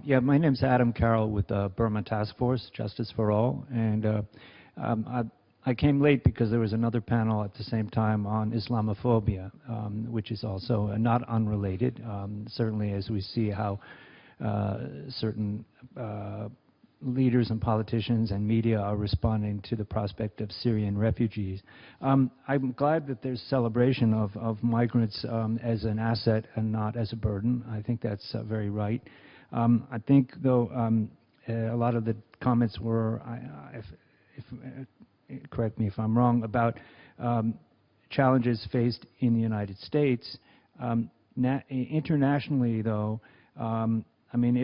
Yeah, my name's Adem Carroll with Burma Task Force, Justice for All, and I came late because there was another panel at the same time on Islamophobia, which is also not unrelated, certainly as we see how certain leaders and politicians and media are responding to the prospect of Syrian refugees. I'm glad that there's celebration of migrants as an asset and not as a burden. I think that's very right. I think, though, a lot of the comments were, correct me if I'm wrong, about challenges faced in the United States. Internationally, though, I mean,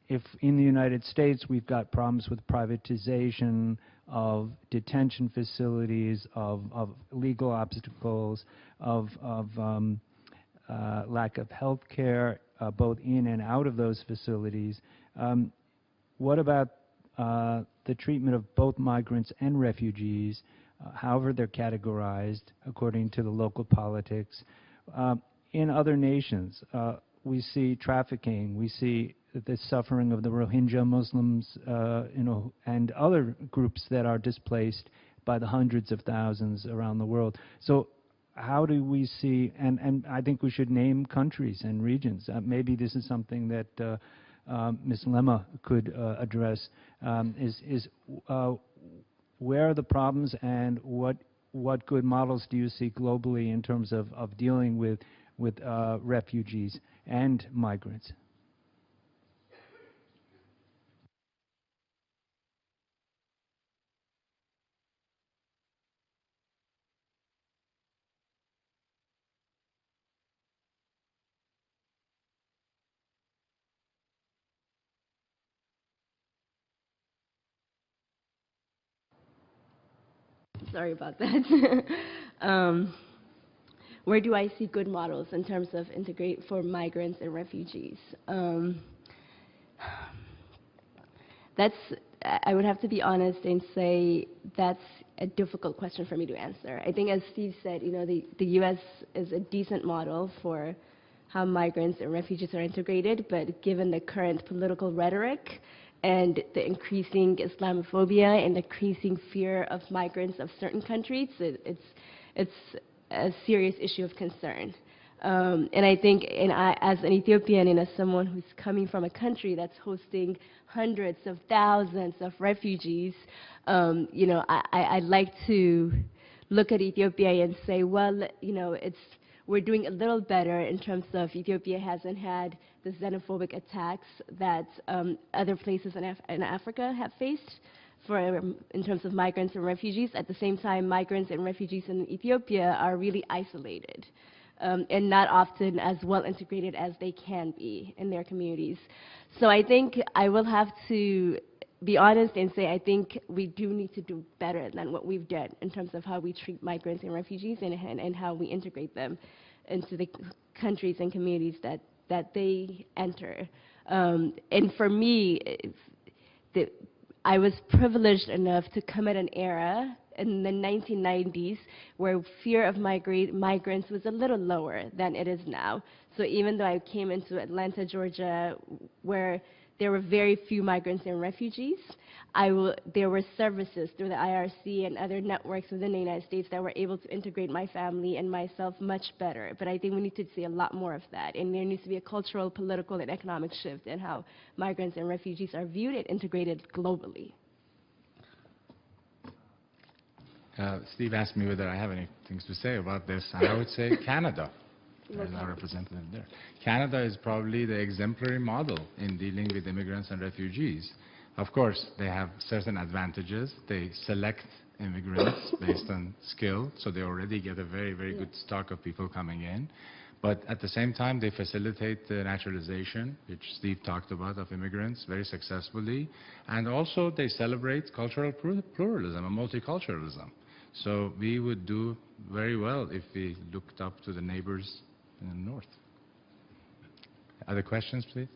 if in the United States we've got problems with privatization of detention facilities, of legal obstacles, of lack of health care, both in and out of those facilities, what about the treatment of both migrants and refugees, however they're categorized according to the local politics? In other nations, we see trafficking, we see the suffering of the Rohingya Muslims, and other groups that are displaced by the hundreds of thousands around the world. So how do we see, and I think we should name countries and regions. Maybe this is something that Ms. Lemma could address, where are the problems and what good models do you see globally in terms of dealing with refugees and migrants? Sorry about that. Where do I see good models in terms of integrate for migrants and refugees? I would have to be honest and say that's a difficult question for me to answer. I think, as Steve said, the U.S. is a decent model for how migrants and refugees are integrated, but given the current political rhetoric and the increasing Islamophobia and increasing fear of migrants of certain countries, it's a serious issue of concern. And I think, as an Ethiopian and as someone who's coming from a country that's hosting hundreds of thousands of refugees, I'd like to look at Ethiopia and say, well, we're doing a little better in terms of Ethiopia hasn't had the xenophobic attacks that other places in Africa have faced in terms of migrants and refugees. At the same time, migrants and refugees in Ethiopia are really isolated and not often as well integrated as they can be in their communities. So I think I will have to be honest and say I think we do need to do better than what we've done in terms of how we treat migrants and refugees and how we integrate them into the countries and communities that they enter. And for me, I was privileged enough to come at an era in the 1990s where fear of migrants was a little lower than it is now. So even though I came into Atlanta, Georgia, where there were very few migrants and refugees, there were services through the IRC and other networks within the United States that were able to integrate my family and myself much better. But I think we need to see a lot more of that. And there needs to be a cultural, political, and economic shift in how migrants and refugees are viewed and integrated globally. Steve asked me whether I have any things to say about this, and I would say Canada. There's our representative there. Canada is probably the exemplary model in dealing with immigrants and refugees. Of course, they have certain advantages. They select immigrants based on skill, so they already get a very, very good stock of people coming in. But at the same time, they facilitate the naturalization, which Steve talked about, of immigrants very successfully. And also, they celebrate cultural pluralism and multiculturalism. So we would do very well if we looked up to the neighbors in the north. Other questions, please?